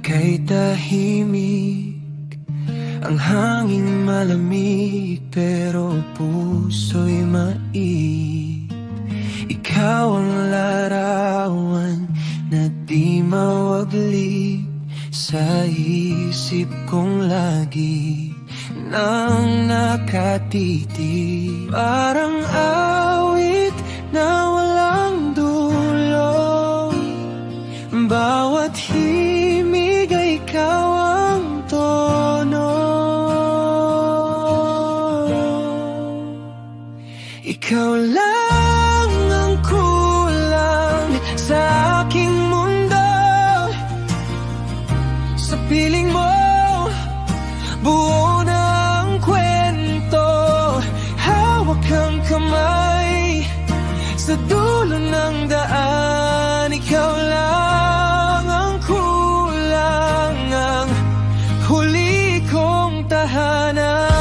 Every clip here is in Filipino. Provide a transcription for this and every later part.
Ika'y tahimik, ang hangin malamig, pero puso'y mainit. Ikaw ang larawan na di mawaglit sa isip kong lagi nang nakatitig. Parang awit na walang dulo, bawat himig ay ikaw ang tono. Ikaw lang ang kulang sa aking mundo. Sa piling mo, buo na ang kwento. Hawak kang kamay sa dulo ng daan. Ikaw lang ang kulang, ang huli kong tahanan.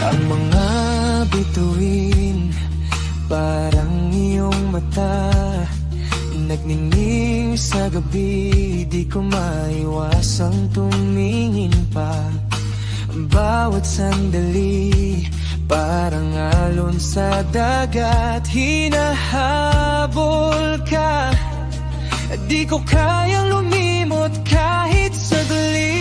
Ang mga bituin, parang iyong mata, nagnining sa gabi, di ko maiwasang tumingin pa. Bawat sandali, parang alon sa dagat, hinahabol ka. Di ko kayang lumimot kahit saglit.